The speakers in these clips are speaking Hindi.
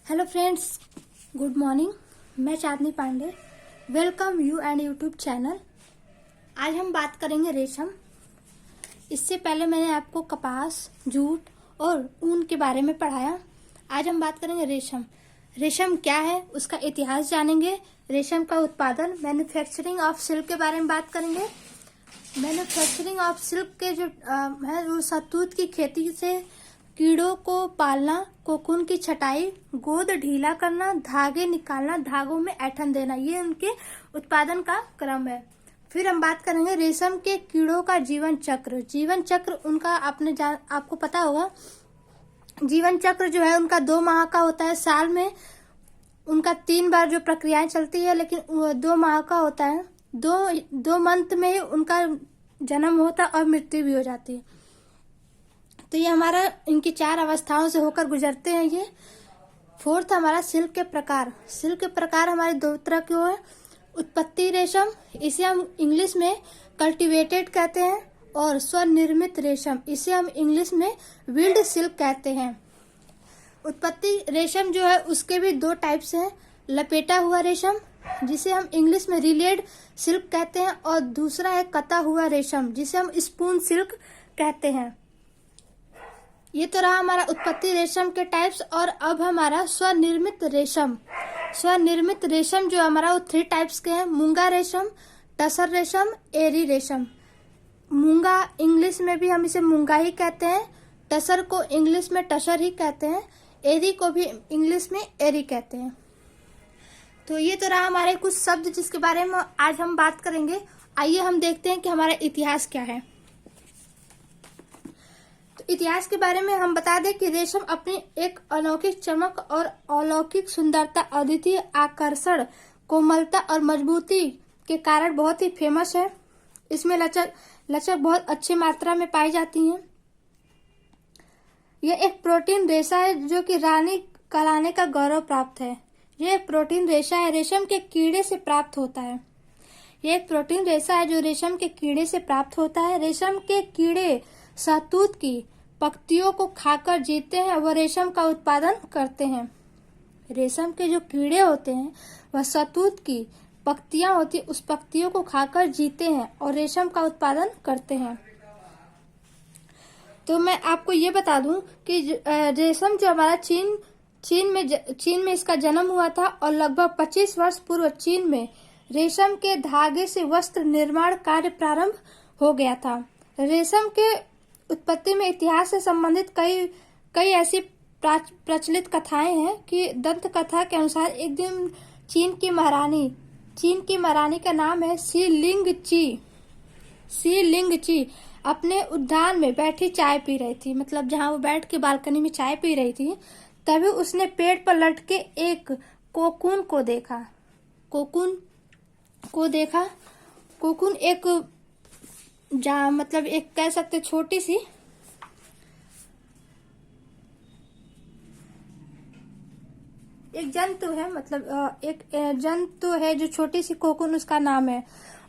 Hello friends, good morning. मैं Chandni Pandey, welcome you and YouTube channel. आज हम बात करेंगे रेशम। इससे पहले मैंने आपको कपास, जूट और ऊन के बारे में पढ़ाया। आज हम बात करेंगे रेशम। रेशम क्या है, उसका इतिहास जानेंगे। रेशम का उत्पादन, मैन्युफैक्चरिंग ऑफ सिल्क के बारे में बात करेंगे। मैन्युफैक्चरिंग ऑफ सिल्क के जो है वो शहतूत की खेती से कीड़ों को पालना, कोकून की छटाई, गोंद ढीला करना, धागे निकालना, धागों में ऐंठन देना, ये उनके उत्पादन का क्रम है। फिर हम बात करेंगे रेशम के कीड़ों का जीवन चक्र। जीवन चक्र उनका आपको पता होगा। जीवन चक्र जो है उनका 2 माह का होता है। साल में उनका 3 बार जो प्रक्रियाएं चलती है, लेकिन 2 माह का होता है। दो मंथ में ही उनका जन्म होता है और मृत्यु भी हो जाती है। तो ये हमारा इनकी 4 अवस्थाओं से होकर गुजरते हैं ये। 4th हमारा सिल्क के प्रकार। सिल्क के प्रकार हमारे 2 तरह के है। उत्पत्ति रेशम, इसे हम इंग्लिश में कल्टीवेटेड कहते हैं, और स्वनिर्मित रेशम, इसे हम इंग्लिश में विल्ड सिल्क कहते हैं। उत्पत्ति रेशम जो है उसके भी 2 टाइप्स हैं। लपेटा हुआ रेशम, जिसे हम इंग्लिश में रिलेड सिल्क कहते हैं, और दूसरा है कता हुआ रेशम, जिसे हम स्पून सिल्क कहते हैं। ये तो रहा हमारा उत्पत्ति रेशम के टाइप्स। और अब हमारा स्वनिर्मित रेशम। स्वनिर्मित रेशम जो हमारा वो 3 टाइप्स के हैं। मूंगा रेशम, टसर रेशम, एरी रेशम। मूंगा इंग्लिश में भी हम इसे मूंगा ही कहते हैं, टसर को इंग्लिश में टसर ही कहते हैं, एरी को भी इंग्लिश में एरी कहते हैं। तो ये तो रहा हमारे कुछ शब्द जिसके बारे में आज हम बात करेंगे। आइए हम देखते हैं कि हमारा इतिहास क्या है। इतिहास के बारे में हम बता दें कि रेशम अपनी एक अलौकिक चमक और अलौकिक सुंदरता, अद्वितीय आकर्षण, कोमलता और मजबूती के कारण बहुत ही फेमस है। इसमें लचक बहुत अच्छी मात्रा में पाई जाती है। यह एक प्रोटीन रेशा है जो कि रानी कहलाने का गौरव प्राप्त है। यह एक प्रोटीन रेशा है, रेशम के कीड़े से प्राप्त होता है। यह एक प्रोटीन रेशा है जो रेशम के कीड़े से प्राप्त होता है। रेशम के कीड़े शहतूत की पत्तियों को खाकर जीते हैं, वह रेशम का उत्पादन करते हैं। रेशम के जो कीड़े होते हैं वह शहतूत की पत्तियां होती, उस पत्तियों को खाकर जीते हैं और रेशम का उत्पादन करते हैं। तो मैं आपको ये बता दूं कि रेशम जो हमारा चीन में इसका जन्म हुआ था, और लगभग 25 वर्ष पूर्व चीन में रेशम के धागे से वस्त्र निर्माण कार्य प्रारंभ हो गया था। रेशम के उत्पत्ति में इतिहास से संबंधित कई ऐसी प्रचलित कथाएं हैं कि दंत कथा के अनुसार एक दिन चीन की महारानी का नाम है सी लिंग ची अपने उद्यान में बैठी चाय पी रही थी। मतलब जहां वो बैठ के बालकनी में चाय पी रही थी, तभी उसने पेड़ पर लटके एक कोकून को देखा। कोकून एक मतलब एक कह सकते छोटी सी एक जंतु है, मतलब एक जंतु है जो छोटी सी कोकून उसका नाम है।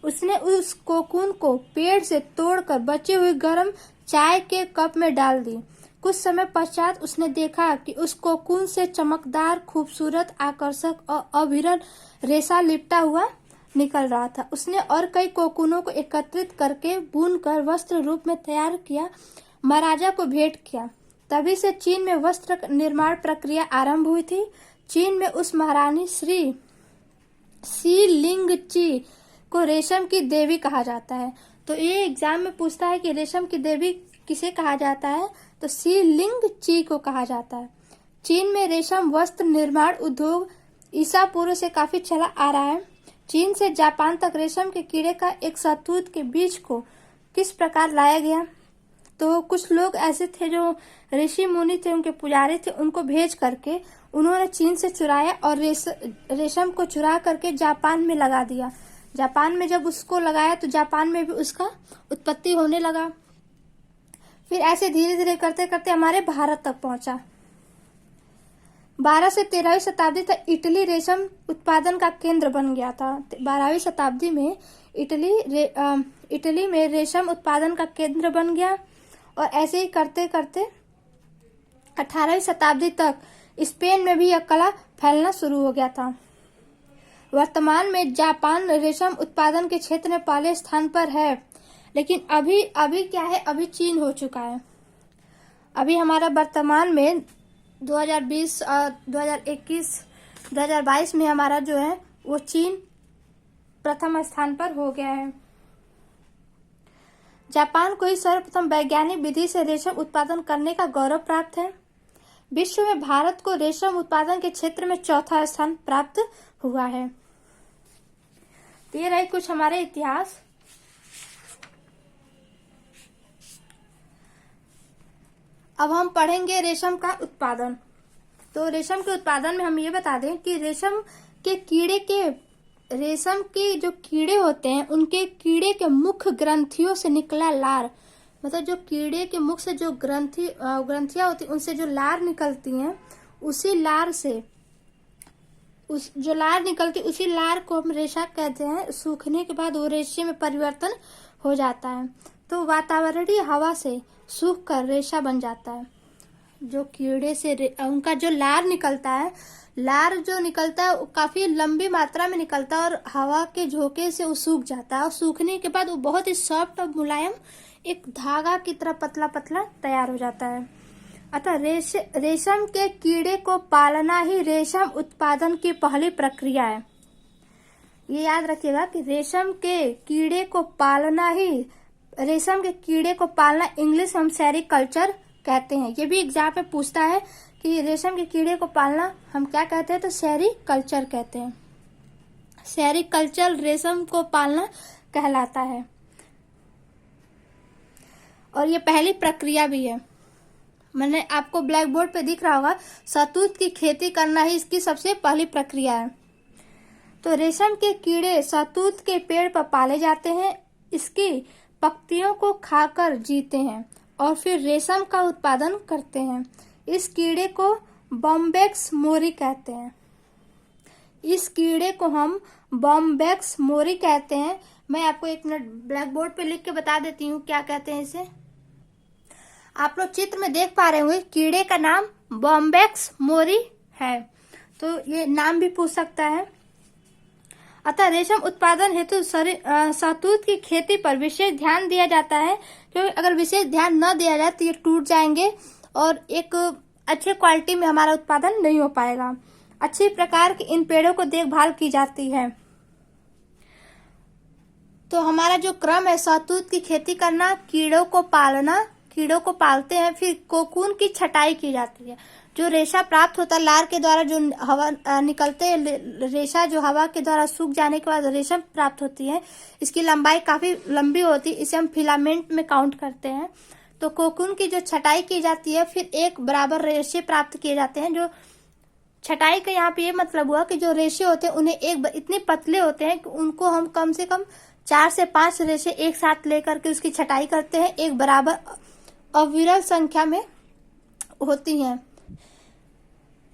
उसने उस कोकून को पेड़ से तोड़कर बचे हुए गर्म चाय के कप में डाल दी। कुछ समय पश्चात उसने देखा कि उस कोकून से चमकदार, खूबसूरत, आकर्षक और अविरल रेशा लिपटा हुआ निकल रहा था। उसने और कई कोकूनों को एकत्रित करके बुनकर वस्त्र रूप में तैयार किया, महाराजा को भेंट किया। तभी से चीन में वस्त्र निर्माण प्रक्रिया आरंभ हुई थी। चीन में उस महारानी सी लिंग ची को रेशम की देवी कहा जाता है। तो ये एग्जाम में पूछता है कि रेशम की देवी किसे कहा जाता है, तो सी लिंग ची को कहा जाता है। चीन में रेशम वस्त्र निर्माण उद्योग ईसा पूर्व से काफी चला आ रहा है। चीन से जापान तक रेशम के कीड़े का एक शहतूत के बीज को किस प्रकार लाया गया। तो कुछ लोग ऐसे थे जो ऋषि मुनि थे, उनके पुजारी थे, उनको भेज करके उन्होंने चीन से चुराया और रेशम को चुरा करके जापान में लगा दिया। जापान में जब उसको लगाया तो जापान में भी उसका उत्पत्ति होने लगा। फिर ऐसे धीरे धीरे करते करते हमारे भारत तक पहुंचा। 12 से 13वीं शताब्दी तक इटली रेशम उत्पादन का केंद्र बन गया था। 12वीं शताब्दी में इटली में रेशम उत्पादन का केंद्र बन गया, और ऐसे ही करते करते 18वीं शताब्दी तक स्पेन में भी यह कला फैलना शुरू हो गया था। वर्तमान में जापान रेशम उत्पादन के क्षेत्र में पहले स्थान पर है, लेकिन अभी क्या है, अभी चीन हो चुका है। अभी हमारा वर्तमान में 2020 और 2021 2022 में हमारा जो है वो चीन प्रथम स्थान पर हो गया है। जापान को ही सर्वप्रथम वैज्ञानिक विधि से रेशम उत्पादन करने का गौरव प्राप्त है। विश्व में भारत को रेशम उत्पादन के क्षेत्र में चौथा स्थान प्राप्त हुआ है। तो ये रहे कुछ हमारे इतिहास। अब हम पढ़ेंगे रेशम का उत्पादन। तो रेशम के उत्पादन में हम ये बता दें कि रेशम के जो कीड़े होते हैं, उनके कीड़े के मुख्य ग्रंथियों से निकला लार, मतलब जो कीड़े के मुख से जो ग्रंथियां होती, उनसे जो लार निकलती हैं, उसी लार को हम रेशा कहते हैं। सूखने के बाद वो रेशे में परिवर्तन हो जाता है, तो वातावरणीय हवा से सूख कर रेशा बन जाता है। जो कीड़े से उनका जो लार निकलता है वो काफी लंबी मात्रा में निकलता है और हवा के झोंके से वो सूख जाता है, और सूखने के बाद वो बहुत ही सॉफ्ट और मुलायम एक धागा की तरह पतला पतला तैयार हो जाता है। अतः रेशम के कीड़े को पालना ही रेशम उत्पादन की पहली प्रक्रिया है। ये याद रखिएगा कि रेशम के कीड़े को पालना इंग्लिश हम सेरीकल्चर कहते हैं। ये भी एग्जाम में पूछता है कि रेशम के कीड़े को पालना हम क्या कहते हैं, तो सेरीकल्चर कहते हैं। सेरीकल्चर रेशम को पालना कहलाता है, और ये पहली प्रक्रिया भी है। मैंने आपको ब्लैक बोर्ड पे दिख रहा होगा, शहतूत की खेती करना ही इसकी सबसे पहली प्रक्रिया है। तो रेशम के कीड़े शहतूत के पेड़ पर पाले जाते हैं, इसकी पत्तियों को खाकर जीते हैं और फिर रेशम का उत्पादन करते हैं। इस कीड़े को बॉम्बेक्स मोरी कहते हैं। मैं आपको एक मिनट ब्लैक बोर्ड पे लिख के बता देती हूँ क्या कहते हैं इसे। आप लोग चित्र में देख पा रहे होंगे, कीड़े का नाम बॉम्बेक्स मोरी है, तो ये नाम भी पूछ सकता है। अतः रेशम उत्पादन हेतु शहतूत की खेती पर विशेष ध्यान दिया जाता है, क्योंकि अगर विशेष ध्यान न दिया जाए तो ये टूट जाएंगे और एक अच्छे क्वालिटी में हमारा उत्पादन नहीं हो पाएगा। अच्छी प्रकार की इन पेड़ों को देखभाल की जाती है। तो हमारा जो क्रम है, शहतूत की खेती करना, कीड़ों को पालते हैं, फिर कोकून की छटाई की जाती है। जो रेशा प्राप्त होता है लार के द्वारा, जो हवा निकलते हैं रेशा, जो हवा के द्वारा सूख जाने के बाद रेशम प्राप्त होती है, इसकी लंबाई काफी लंबी होती है, इसे हम फिलामेंट में काउंट करते हैं। तो कोकून की जो छटाई की जाती है, फिर एक बराबर रेशे प्राप्त किए जाते हैं। जो छटाई का यहाँ पे ये मतलब हुआ कि जो रेशे होते हैं उन्हें इतने पतले होते हैं कि उनको हम कम से कम 4 से 5 रेशे एक साथ लेकर के उसकी छटाई करते हैं, एक बराबर अविरल संख्या में होती हैं।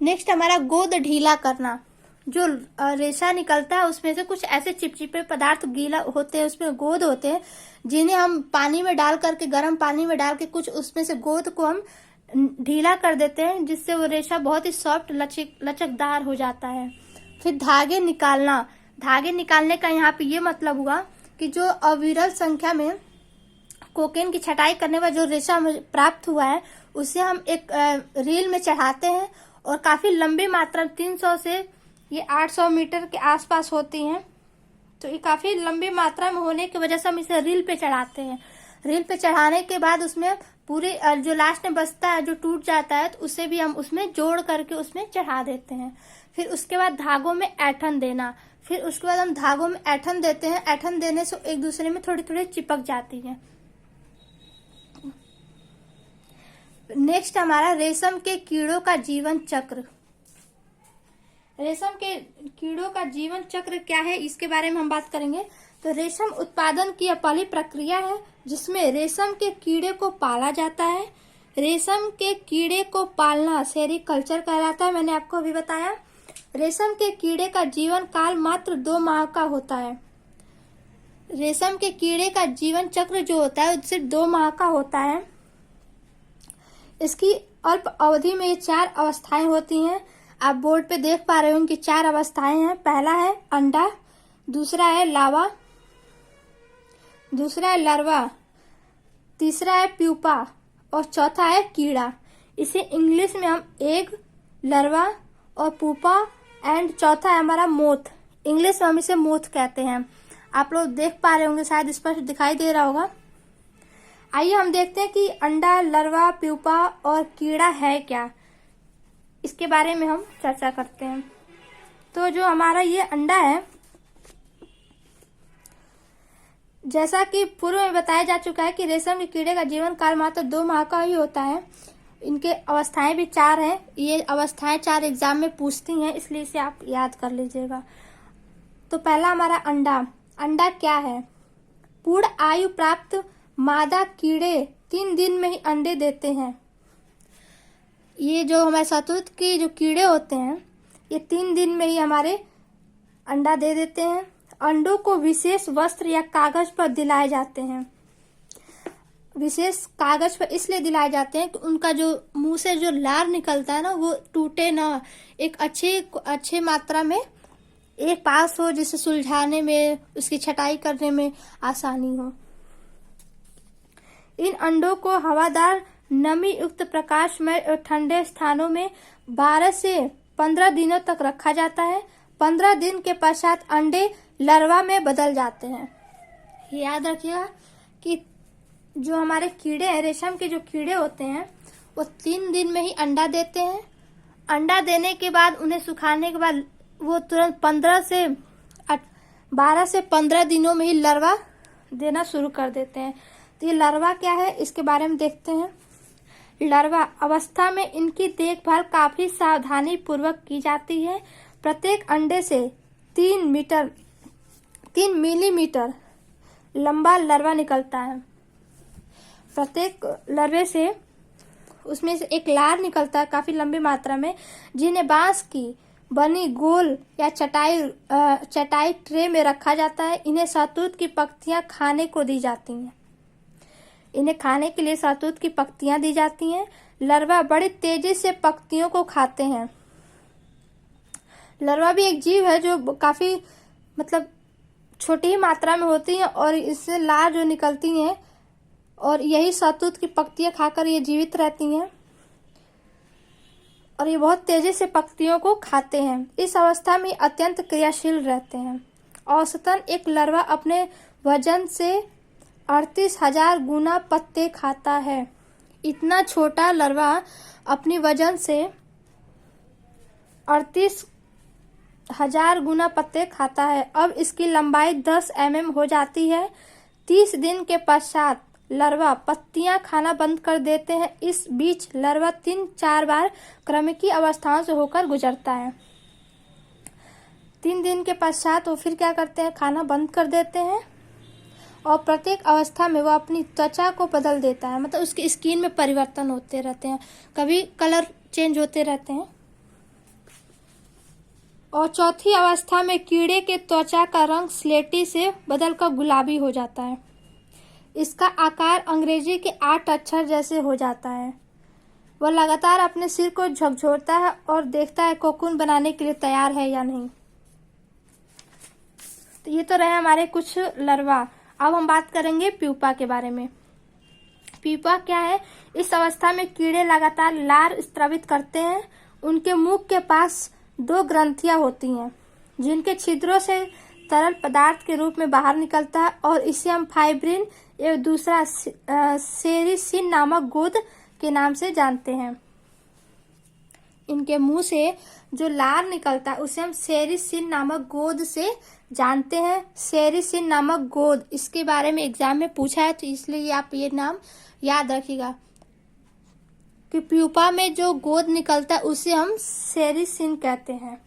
नेक्स्ट हमारा गोद ढीला करना। जो रेशा निकलता है उसमें से कुछ ऐसे चिपचिपे पदार्थ गीला होते हैं, उसमें गोद होते हैं, जिन्हें हम पानी में डाल करके, गर्म पानी में डाल के कुछ उसमें से गोद को हम ढीला कर देते हैं, जिससे वो रेशा बहुत ही सॉफ्ट लचकदार हो जाता है। फिर धागे निकालने का यहाँ पे ये मतलब हुआ कि जो अविरल संख्या में कोकेन की छटाई करने पर जो रेशा प्राप्त हुआ है, उसे हम एक रील में चढ़ाते हैं, और काफी लंबी मात्रा 300 से ये 800 मीटर के आसपास होती हैं। तो ये काफी लंबी मात्रा में होने की वजह से हम इसे रील पे चढ़ाते हैं। रील पे चढ़ाने के बाद उसमें पूरे जो लास्ट में बचता है, जो टूट जाता है, तो उसे भी हम उसमें जोड़ करके उसमें चढ़ा देते हैं। फिर उसके बाद धागों में ऐठन देना। फिर उसके बाद हम धागों में ऐठन देते हैं। ऐठन देने से एक दूसरे में थोड़ी थोड़ी चिपक जाती है। नेक्स्ट हमारा रेशम के कीड़ों का जीवन चक्र। रेशम के कीड़ों का जीवन चक्र क्या है, इसके बारे में हम बात करेंगे। तो रेशम उत्पादन की यह पहली प्रक्रिया है जिसमें रेशम के कीड़े को पाला जाता है। रेशम के कीड़े को पालना सेरीकल्चर कहलाता है, मैंने आपको अभी बताया। रेशम के कीड़े का जीवन काल मात्र 2 माह का होता है। रेशम के कीड़े का जीवन चक्र जो होता है सिर्फ 2 माह का होता है। इसकी अल्प अवधि में ये 4 अवस्थाएं होती हैं। आप बोर्ड पे देख पा रहे हो कि 4 अवस्थाएं हैं। पहला है अंडा, दूसरा है लावा, दूसरा है लार्वा, तीसरा है प्यूपा और चौथा है कीड़ा। इसे इंग्लिश में हम एग, लार्वा और पुपा एंड चौथा है हमारा मोथ। इंग्लिश में हम इसे मोथ कहते हैं। आप लोग देख पा रहे होंगे, शायद स्पष्ट दिखाई दे रहा होगा। आइए हम देखते हैं कि अंडा, लार्वा, प्यूपा और कीड़ा है क्या, इसके बारे में हम चर्चा करते हैं। तो जो हमारा ये अंडा है, जैसा कि पूर्व में बताया जा चुका है कि रेशम के कीड़े का जीवन काल मात्र 2 माह का ही होता है। इनके अवस्थाएं भी 4 हैं। ये अवस्थाएं 4 एग्जाम में पूछती हैं, इसलिए इसे आप याद कर लीजिएगा। तो पहला हमारा अंडा। अंडा क्या है? पूर्ण आयु प्राप्त मादा कीड़े 3 दिन में ही अंडे देते हैं। ये जो हमारे शहतूत के जो कीड़े होते हैं, ये 3 दिन में ही हमारे अंडा दे देते हैं। अंडों को विशेष वस्त्र या कागज पर दिलाए जाते हैं। विशेष कागज पर इसलिए दिलाए जाते हैं कि उनका जो मुंह से जो लार निकलता है ना, वो टूटे ना, एक अच्छे मात्रा में एक पास हो, जिसे सुलझाने में, उसकी छटाई करने में आसानी हो। इन अंडों को हवादार, नमी युक्त, प्रकाशमय और ठंडे स्थानों में 12 से 15 दिनों तक रखा जाता है। 15 दिन के पश्चात अंडे लार्वा में बदल जाते हैं। याद रखिएगा कि जो हमारे कीड़े हैं, रेशम के जो कीड़े होते हैं, वो 3 दिन में ही अंडा देते हैं। अंडा देने के बाद उन्हें सुखाने के बाद वो तुरंत 12 से 15 दिनों में ही लार्वा देना शुरू कर देते हैं। तो ये लार्वा क्या है, इसके बारे में देखते हैं। लार्वा अवस्था में इनकी देखभाल काफी सावधानी पूर्वक की जाती है। प्रत्येक अंडे से 3 मिलीमीटर लंबा लार्वा निकलता है। प्रत्येक लार्वे से उसमें से एक लार निकलता है काफी लंबी मात्रा में, जिन्हें बांस की बनी गोल या चटाई ट्रे में रखा जाता है। इन्हें शहतूत की पत्तियां खाने को दी जाती हैं। इन्हें खाने के लिए शहतूत की पत्तियां दी जाती हैं। लार्वा बड़ी तेजी से पत्तियों को खाते हैं। लार्वा भी एक जीव है जो काफी छोटी ही मात्रा में होती है और इससे लार जो निकलती हैं और यही शहतूत की पत्तियां खाकर ये जीवित रहती हैं और ये बहुत तेजी से पत्तियों को खाते हैं। इस अवस्था में अत्यंत क्रियाशील रहते हैं। औसतन एक लार्वा अपने वजन से 38,000 गुना पत्ते खाता है। इतना छोटा लार्वा अपनी वजन से 38,000 गुना पत्ते खाता है। अब इसकी लंबाई 10 mm हो जाती है। 30 दिन के पश्चात लार्वा पत्तियां खाना बंद कर देते हैं। इस बीच लार्वा 3-4 बार क्रमिकी अवस्थाओं से होकर गुजरता है। 3 दिन के पश्चात वो फिर क्या करते हैं, खाना बंद कर देते हैं और प्रत्येक अवस्था में वो अपनी त्वचा को बदल देता है। मतलब उसकी स्किन में परिवर्तन होते रहते हैं, कभी कलर चेंज होते रहते हैं। और चौथी अवस्था में कीड़े के त्वचा का रंग स्लेटी से बदलकर गुलाबी हो जाता है। इसका आकार अंग्रेजी के 8 अक्षर जैसे हो जाता है। वह लगातार अपने सिर को झकझोरता है और देखता है कोकून बनाने के लिए तैयार है या नहीं। तो ये तो रहे हमारे कुछ लार्वा। अब हम बात करेंगे प्यूपा के बारे में। प्यूपा क्या है? इस अवस्था में कीड़े लगातार लार स्रावित करते हैं। उनके मुख के पास 2 ग्रंथियां होती हैं जिनके छिद्रों से तरल पदार्थ के रूप में बाहर निकलता है और इसे हम फाइब्रिन एवं दूसरा सेरिसिन नामक गोद के नाम से जानते हैं। इनके मुंह से जो लार निकलता है उसे हम सेरिसिन नामक गोद से जानते हैं। सेरिसिन नामक गोद, इसके बारे में एग्जाम में पूछा है, तो इसलिए आप ये नाम याद रखिएगा कि प्यूपा में जो गोद निकलता है उसे हम सेरिसिन कहते हैं।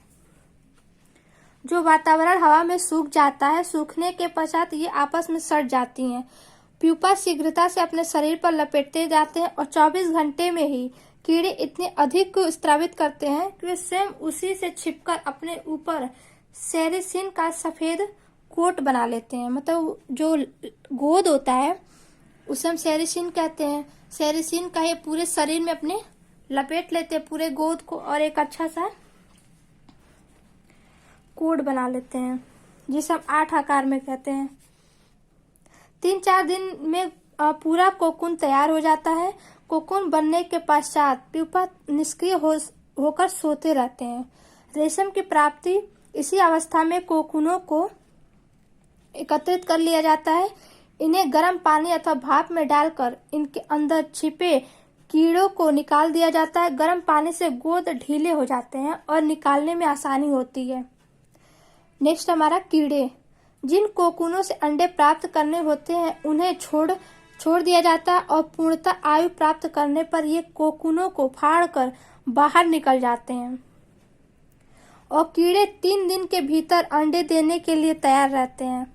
जो वातावरण हवा में सूख जाता है, सूखने के पश्चात ये आपस में सट जाती हैं। प्यूपा शीघ्रता से अपने शरीर पर लपेटते जाते हैं और 24 घंटे में ही कीड़े इतने अधिक स्रावित करते हैं कि वे स्वयं उसी से छिपकर अपने ऊपर सेरिसिन का सफेद कोट बना लेते हैं। मतलब जो गोद होता है उसे हम सेरिसिन कहते हैं। सेरिसिन का ये पूरे शरीर में अपने लपेट लेते हैं पूरे गोद को और एक अच्छा सा कोड बना लेते हैं जिसे हम 8 आकार में कहते हैं। 3-4 दिन में पूरा कोकून तैयार हो जाता है। कोकून बनने के पश्चात प्यूपा निष्क्रिय होकर सोते रहते हैं। रेशम की प्राप्ति इसी अवस्था में कोकूनों को एकत्रित कर लिया जाता है। इन्हें गर्म पानी अथवा भाप में डालकर इनके अंदर छिपे कीड़ों को निकाल दिया जाता है। गर्म पानी से गोद ढीले हो जाते हैं और निकालने में आसानी होती है। नेक्स्ट हमारा कीड़े। जिन कोकूनों से अंडे प्राप्त करने होते हैं उन्हें छोड़ दिया जाता है और पूर्णतः आयु प्राप्त करने पर ये कोकूनों को फाड़कर बाहर निकल जाते हैं और कीड़े 3 दिन के भीतर अंडे देने के लिए तैयार रहते हैं।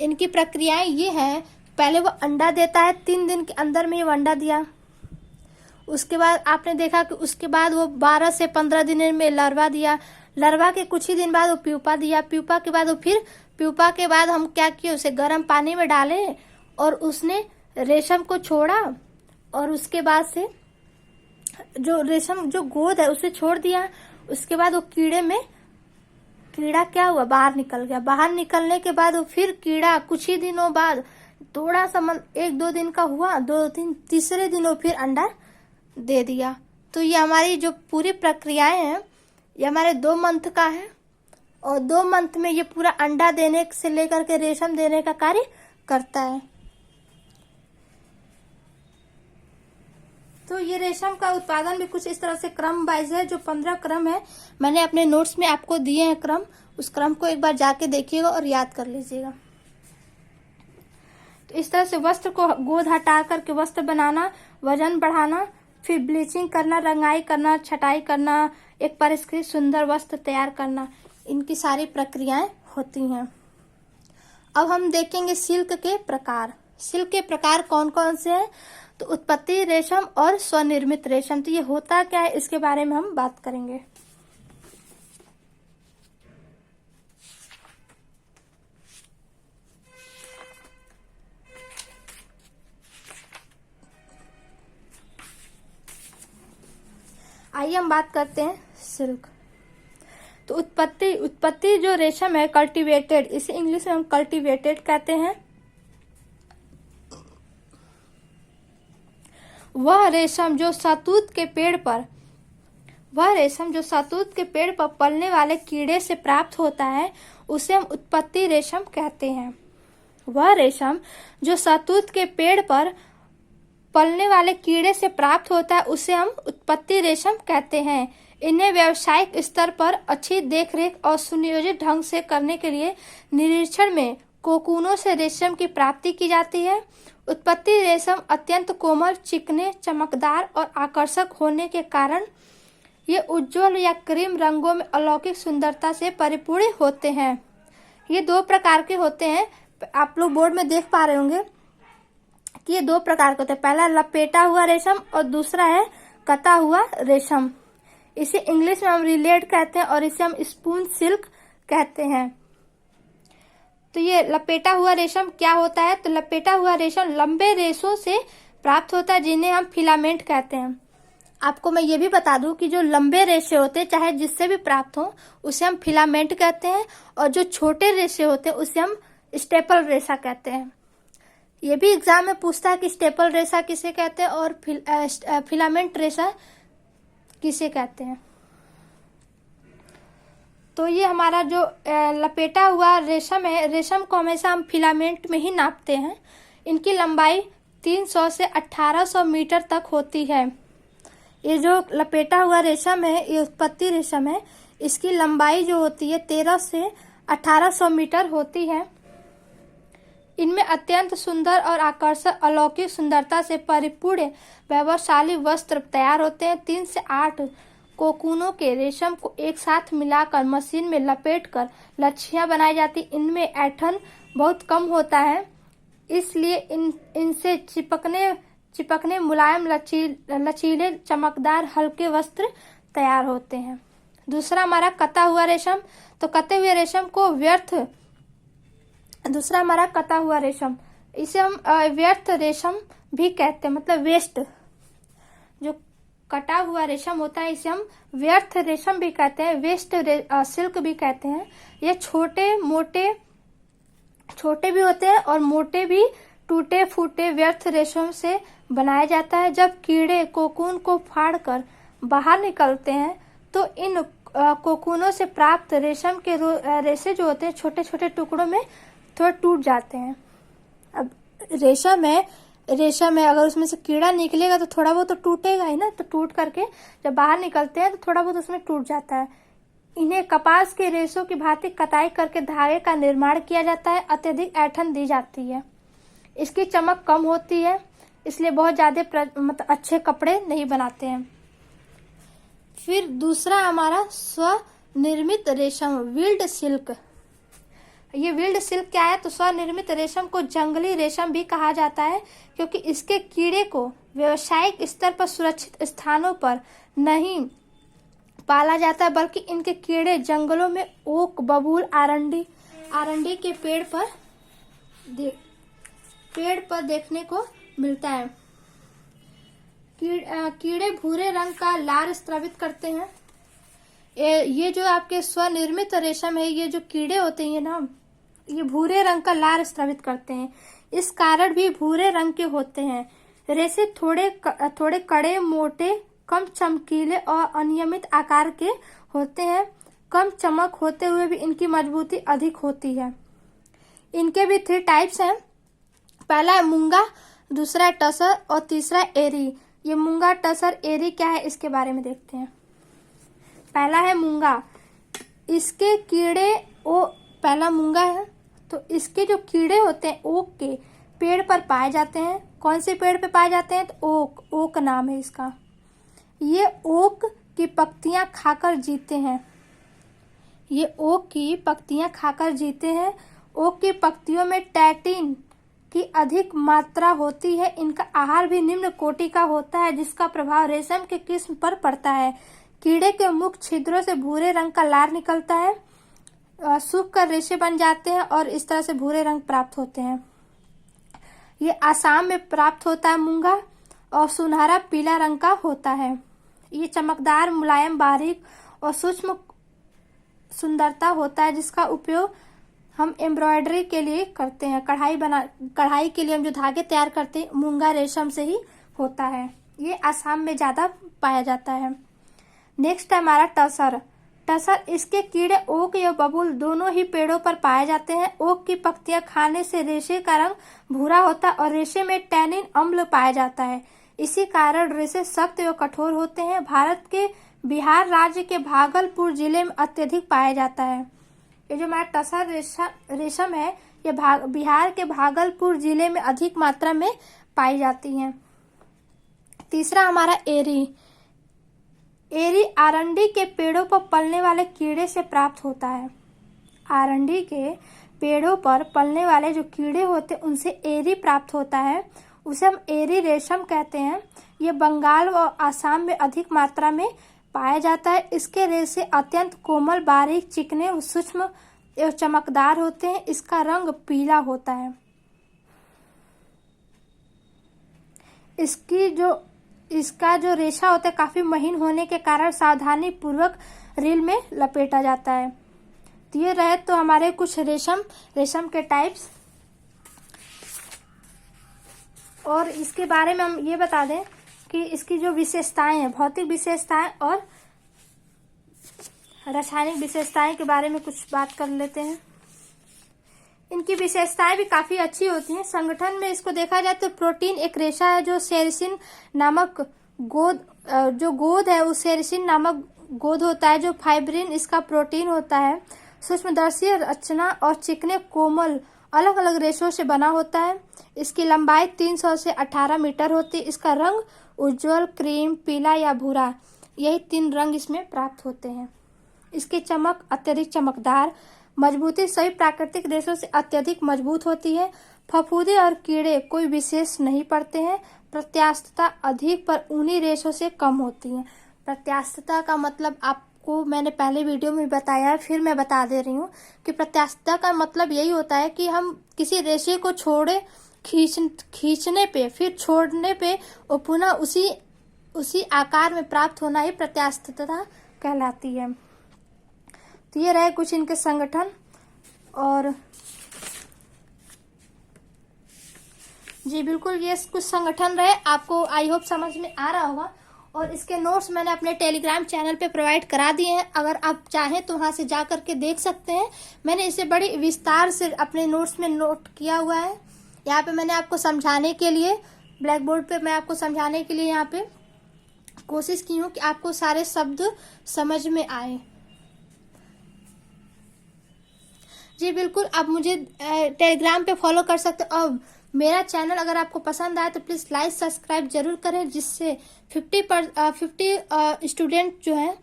इनकी प्रक्रियाएं ये हैं, पहले वो अंडा देता है, 3 दिन के अंदर में वो अंडा दिया। उसके बाद आपने देखा कि उसके बाद वो 12 से 15 दिन में लार्वा दिया। लार्वा के कुछ ही दिन बाद वो प्यूपा दिया। प्यूपा के बाद वो फिर प्यूपा के बाद हम क्या किए, उसे गर्म पानी में डाले और उसने रेशम को छोड़ा और उसके बाद से जो रेशम जो गोद है उसे छोड़ दिया। उसके बाद वो कीड़ा क्या हुआ, बाहर निकल गया। बाहर निकलने के बाद वो फिर कीड़ा कुछ ही दिनों बाद थोड़ा सा 1-2 दिन का हुआ, 2-3 तीसरे दिन वो फिर अंडा दे दिया। तो ये हमारी जो पूरी प्रक्रियाएं हैं ये हमारे 2 मंथ का है और 2 मंथ में ये पूरा अंडा देने से लेकर के रेशम देने का कार्य करता है। तो ये रेशम का उत्पादन भी कुछ इस तरह से क्रम वाइज है। जो 15 क्रम है मैंने अपने नोट्स में आपको दिए हैं क्रम, उस क्रम को एक बार जाके देखिएगा और याद कर लीजिएगा। तो इस तरह से वस्त्र को गोद हटा करके वस्त्र बनाना, वजन बढ़ाना, फिर ब्लीचिंग करना, रंगाई करना, छटाई करना, एक परिष्कृत सुंदर वस्त्र तैयार करना, इनकी सारी प्रक्रियाएं होती हैं। अब हम देखेंगे सिल्क के प्रकार। सिल्क के प्रकार कौन कौन से हैं? तो उत्पत्ति रेशम और स्वनिर्मित रेशम। तो ये होता क्या है इसके बारे में हम बात करेंगे। आइए हम बात करते हैं सिल्क। तो उत्पत्ति जो रेशम है कल्टीवेटेड, इसे इंग्लिश में हम कल्टीवेटेड कहते हैं। वह रेशम जो शहतूत के पेड़ पर पलने वाले कीड़े से प्राप्त होता है उसे हम उत्पत्ति रेशम कहते हैं। वह रेशम जो शहतूत के पेड़ पर पलने वाले कीड़े से प्राप्त होता है उसे हम उत्पत्ति रेशम कहते हैं। इन्हें व्यावसायिक स्तर पर अच्छी देखरेख और सुनियोजित ढंग से करने के लिए निरीक्षण में कोकूनों से रेशम की प्राप्ति की जाती है। उत्पत्ति रेशम अत्यंत कोमल, चिकने, चमकदार और आकर्षक होने के कारण ये उज्जवल या क्रीम रंगों में अलौकिक सुंदरता से परिपूर्ण होते हैं। ये 2 प्रकार के होते हैं, आप लोग बोर्ड में देख पा रहे होंगे कि ये 2 प्रकार के होते हैं। पहला लपेटा हुआ रेशम और दूसरा है कता हुआ रेशम। इसे इंग्लिश में हम रिलेट कहते हैं और इसे हम स्पून सिल्क कहते हैं। तो ये लपेटा हुआ रेशम क्या होता है? तो लपेटा हुआ रेशम लंबे रेशों से प्राप्त होता है जिन्हें हम फिलामेंट कहते हैं। आपको मैं ये भी बता दूं कि जो लंबे रेशे होते हैं चाहे जिससे भी प्राप्त हो उसे हम फिलामेंट कहते हैं और जो छोटे रेशे होते हैं उसे हम स्टेपल रेशा कहते हैं। ये भी एग्जाम में पूछता है कि स्टेपल रेशा किसे कहते हैं और फिलामेंट रेशा किसे कहते हैं। तो ये हमारा जो लपेटा हुआ रेशम है, रेशम को हमेशा हम फिलामेंट में ही नापते हैं। इनकी लंबाई 300 से 1800 मीटर तक होती है। ये जो लपेटा हुआ रेशम है ये उत्पत्ति रेशम है, इसकी लंबाई जो होती है 1300 से 1800 मीटर होती है। इनमें अत्यंत सुंदर और आकर्षक अलौकिक सुंदरता से परिपूर्ण वैभवशाली वस्त्र तैयार होते हैं। 3 से 8 कोकूनों के रेशम को एक साथ मिलाकर मशीन में लपेटकर लच्छियां बनाई जाती। इनमें ऐंठन बहुत कम होता है, इसलिए इनसे चिपकने मुलायम लचीले चमकदार हल्के वस्त्र तैयार होते हैं। दूसरा हमारा कता हुआ रेशम। तो कते हुए रेशम को दूसरा हमारा कता हुआ रेशम। इसे हम व्यर्थ रेशम भी कहते हैं, मतलब वेस्ट, जो कटा हुआ रेशम होता है इसे हम व्यर्थ रेशम भी कहते हैं, वेस्ट सिल्क भी कहते हैं। ये छोटे भी होते हैं और मोटे भी टूटे फूटे व्यर्थ रेशम से बनाया जाता है। जब कीड़े कोकून को फाड़कर बाहर निकलते हैं तो इन कोकूनों से प्राप्त रेशम के रेशे जो होते हैं छोटे छोटे टुकड़ों में थोड़ा टूट जाते हैं। अब रेशम है, अगर उसमें से कीड़ा निकलेगा तो थोड़ा बहुत तो टूटेगा ही ना, तो टूट करके जब बाहर निकलते हैं तो थोड़ा बहुत उसमें टूट जाता है। इन्हें कपास के रेशों की भांति कताई करके धागे का निर्माण किया जाता है। अत्यधिक ऐंठन दी जाती है। इसकी चमक कम होती है, इसलिए बहुत ज्यादा मतलब अच्छे कपड़े नहीं बनाते हैं। फिर दूसरा हमारा स्वनिर्मित रेशम, विल्ड सिल्क। ये विल्ड सिल्क क्या है? तो स्वनिर्मित रेशम को जंगली रेशम भी कहा जाता है, क्योंकि इसके कीड़े को व्यावसायिक स्तर पर सुरक्षित स्थानों पर नहीं पाला जाता है, बल्कि इनके कीड़े जंगलों में ओक, बबूल, आरंडी के पेड़ पर देखने को मिलता है। कीड़े भूरे रंग का लार स्रावित करते हैं। ये जो आपके स्वनिर्मित रेशम है, ये जो कीड़े होते हैं ना, ये भूरे रंग का लार स्रावित करते हैं। इस कारण भी भूरे रंग के होते हैं। रेशे थोड़े कड़े, मोटे, कम चमकीले और अनियमित आकार के होते हैं। कम चमक होते हुए भी इनकी मजबूती अधिक होती है। इनके भी 3 टाइप्स हैं। पहला है मूंगा, दूसरा है टसर और तीसरा है एरी। ये मूंगा, टसर, एरी क्या है इसके बारे में देखते हैं। पहला है मूंगा। इसके कीड़े पहला मूंगा है, तो इसके जो कीड़े होते हैं ओक के पेड़ पर पाए जाते हैं। कौन से पेड़ पे पाए जाते हैं? तो ओक नाम है इसका। ये ओक की पत्तियां खाकर जीते हैं। ओक की पत्तियों में टैटिन की अधिक मात्रा होती है। इनका आहार भी निम्न कोटि का होता है, जिसका प्रभाव रेशम के किस्म पर पड़ता है। कीड़े के मुख छिद्रों से भूरे रंग का लार निकलता है, सूख कर रेशे बन जाते हैं और इस तरह से भूरे रंग प्राप्त होते हैं। ये आसाम में प्राप्त होता है मूंगा, और सुनहरा पीला रंग का होता है। ये चमकदार, मुलायम, बारीक और सूक्ष्म सुंदरता होता है, जिसका उपयोग हम एम्ब्रॉयडरी के लिए करते हैं। कढ़ाई के लिए हम जो धागे तैयार करते हैं मूंगा रेशम से ही होता है। ये आसाम में ज्यादा पाया जाता है। नेक्स्ट है हमारा टसर। इसके कीड़े ओक या बबूल दोनों ही पेड़ों पर पाए जाते हैं। ओक की पत्तियां खाने से रेशे का रंग भूरा होता है और रेशे में टैनिन अम्ल पाया जाता है। इसी कारण रेशे सख्त व कठोर होते हैं। भारत के बिहार राज्य के भागलपुर जिले में अत्यधिक पाया जाता है। ये जो हमारा टसर रेशम है, ये बिहार के भागलपुर जिले में अधिक मात्रा में पाई जाती है। तीसरा हमारा एरी आरंडी के पेड़ों पर पलने वाले कीड़े से प्राप्त होता है। आरंडी के पेड़ों पर पलने वाले जो कीड़े होते हैं उनसे एरी प्राप्त होता है। उसे हम एरी रेशम कहते हैं। ये बंगाल और आसाम में अधिक मात्रा में पाया जाता है। इसके रेशे अत्यंत कोमल, बारीक, चिकने, सूक्ष्म एवं चमकदार होते हैं। इसका रंग पीला होता है। इसका जो रेशा होता है काफी महीन होने के कारण सावधानी पूर्वक रील में लपेटा जाता है। तो ये रहे तो हमारे कुछ रेशम के टाइप्स। और इसके बारे में हम ये बता दें कि इसकी जो विशेषताएं हैं, भौतिक विशेषताएं और रासायनिक विशेषताएं के बारे में कुछ बात कर लेते हैं। इनकी विशेषताएं भी काफी अच्छी होती हैं। संगठन में इसको देखा जाए तो प्रोटीन एक रेशा है जो सेरिसिन नामक गोद है, उस सेरिसिन नामक गोद होता है। जो फाइब्रिन इसका प्रोटीन होता है। सूक्ष्मदर्शी रचना और चिकने कोमल अलग अलग रेशों से बना होता है। इसकी लंबाई 300 से 18 मीटर होती है। इसका रंग उज्जवल, क्रीम, पीला या भूरा, यही 3 रंग इसमें प्राप्त होते हैं। इसकी चमक अत्यधिक चमकदार, मजबूती सभी प्राकृतिक रेशों से अत्यधिक मजबूत होती है। फफूंदी और कीड़े कोई विशेष नहीं पड़ते हैं। प्रत्यास्थता अधिक पर ऊनी रेशों से कम होती है। प्रत्यास्थता का मतलब आपको मैंने पहले वीडियो में बताया है, फिर मैं बता दे रही हूँ कि प्रत्यास्थता का मतलब यही होता है कि हम किसी रेशे को खींचने पे फिर छोड़ने पे और पुनः उसी आकार में प्राप्त होना ही प्रत्यास्थता कहलाती है। तो ये रहे कुछ इनके संगठन। और जी बिल्कुल, ये कुछ संगठन रहे, आपको आई होप समझ में आ रहा होगा। और इसके नोट्स मैंने अपने टेलीग्राम चैनल पे प्रोवाइड करा दिए हैं, अगर आप चाहें तो वहाँ से जा करके देख सकते हैं। मैंने इसे बड़ी विस्तार से अपने नोट्स में नोट किया हुआ है। यहाँ पे मैंने आपको समझाने के लिए, ब्लैक बोर्ड पे मैं आपको समझाने के लिए यहाँ पे कोशिश की हूँ कि आपको सारे शब्द समझ में आए। जी बिल्कुल, आप मुझे टेलीग्राम पे फॉलो कर सकते हो। और मेरा चैनल अगर आपको पसंद आए तो प्लीज़ लाइक सब्सक्राइब जरूर करें, जिससे 50 स्टूडेंट जो हैं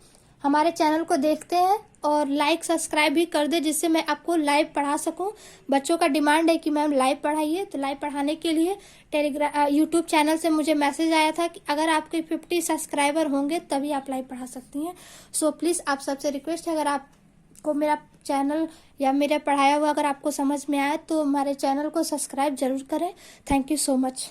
हमारे चैनल को देखते हैं, और लाइक सब्सक्राइब भी कर दे, जिससे मैं आपको लाइव पढ़ा सकूं। बच्चों का डिमांड है कि मैम लाइव पढ़ाइए, तो लाइव पढ़ाने के लिए यूट्यूब चैनल से मुझे मैसेज आया था कि अगर आपके 50 सब्सक्राइबर होंगे तभी आप लाइव पढ़ा सकती हैं। सो प्लीज़ आप सबसे रिक्वेस्ट है, अगर आपको मेरा चैनल या मेरा पढ़ाया हुआ अगर आपको समझ में आए तो हमारे चैनल को सब्सक्राइब जरूर करें। Thank you so much.